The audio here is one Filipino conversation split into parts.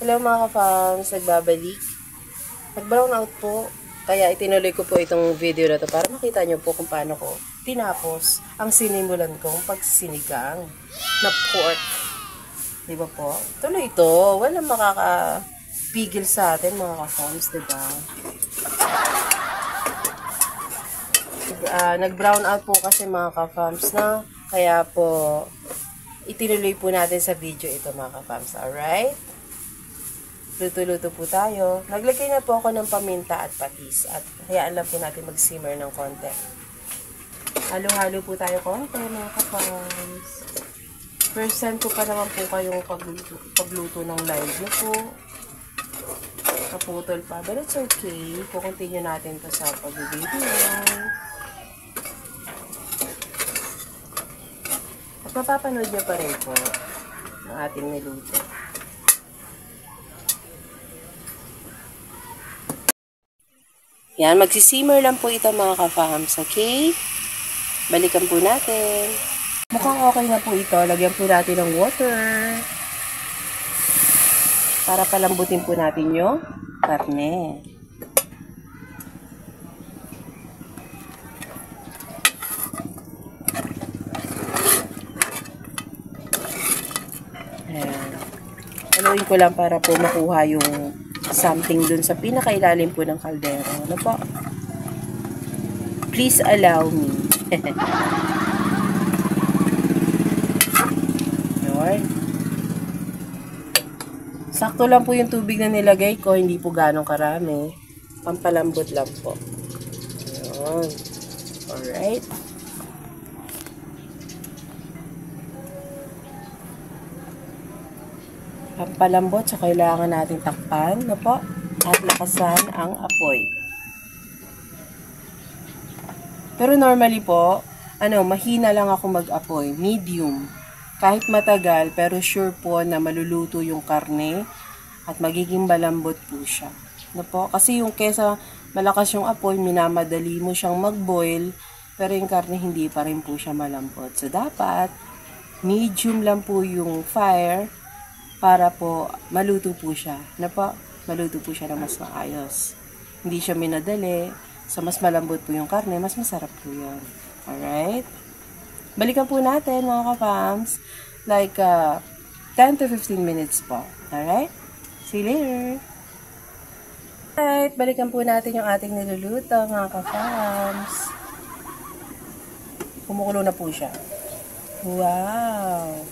Hello mga ka-fams, nagbabalik. Nag-brown out po, kaya itinuloy ko po itong video na to para makita nyo po kung paano ko tinapos ang sinimulan kong pagsinigang na pork. Diba po? Tuloy ito, walang makakapigil sa atin mga ka-fams, diba? Nag-brown out po kasi mga ka-fams na, kaya po itinuloy po natin sa video ito mga ka-fams, alright? Luto-luto po tayo. Naglagay na po ako ng paminta at patis. At hayaan lang po natin mag-simmer ng konti. Halo-halo po tayo konti mga kapams. First time ko pa naman po kayong pagluto ng live nyo po. Kaputol pa. But it's okay. Continue natin to sa pag-video. At mapapanood nyo pa rin po ang ating niluto. Yan, magsisimmer lang po ito mga ka-fams, okay? Balikan po natin. Mukhang okay na po ito. Lagyan po natin ng water. Para palambutin po natin yung karne. Ayan. Haluin ko lang para po makuha yung something dun sa pinakailalim po ng kaldero. Ano po? Please allow me. Yun. Sakto lang po yung tubig na nilagay ko. Hindi po ganong karami. Pampalambot lang po. Yun. Alright. Pampalambot, so kailangan natin takpan, no po? At lakasan ang apoy. Pero normally po, mahina lang ako mag-apoy, medium. Kahit matagal, pero sure po na maluluto yung karne at magiging malambot po siya. No po? Kasi yung kesa malakas yung apoy, minamadali mo siyang mag-boil, pero yung karne hindi pa rin po siya malambot. So dapat, medium lang po yung fire, para po maluto po siya. Na po, maluto po siya ng mas maayos. Hindi siya minadali. So, mas malambot po yung karne, mas masarap po yun. Alright? Balikan po natin mga ka-fams. Like 10 to 15 minutes po. Alright? See you later! Alright, balikan po natin yung ating niluluto mga ka-fams. Kumukulo na po siya. Wow!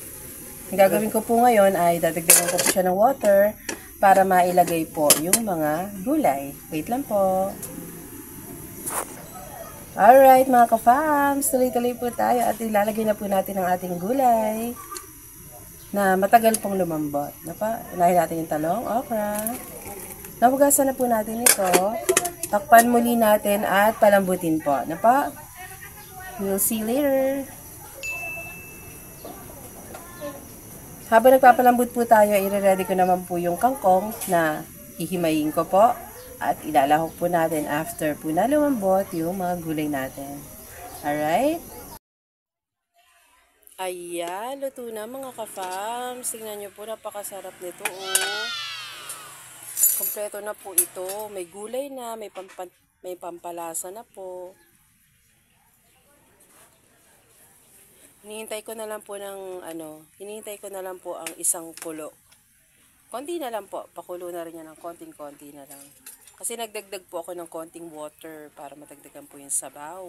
Ang gagawin ko po ngayon ay dadagdagan ko po siya ng water para mailagay po yung mga gulay. Wait lang po. Alright mga ka-fams, tuloy-tuloy po tayo at ilalagay na po natin ang ating gulay na matagal pong lumambot. Unahin natin yung talong, okra. Nahugasan na po natin ito. Takpan muli natin at palambutin po. We'll see later. Habang nagpapalambot po tayo, i-ready ko naman po yung kangkong na hihimayin ko po. At ilalahok po natin after po na lumambot yung mga gulay natin. Alright? Ayan, luto na mga ka-fams. Tingnan nyo po, napakasarap nito. Oh. Kompleto na po ito. May gulay na, may pampalasa na po. Hinihintay ko na lang po ang isang kulo. Konti na lang po, pakulo na rin yan ng konting-konti na lang. Kasi nagdagdag po ako ng konting water para matagdagan po yung sabaw.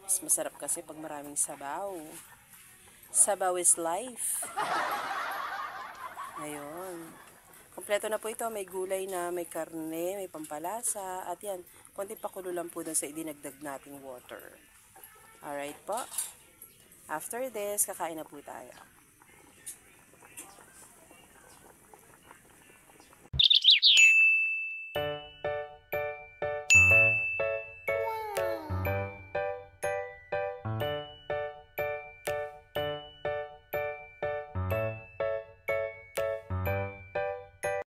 Mas masarap kasi pag maraming sabaw. Sabaw is life. Ayun. Kompleto na po ito, may gulay na, may karne, may pampalasa, at yan, konting pakulo lang po dun sa idinagdag nating water. Alright po. After this, kakain na po tayo.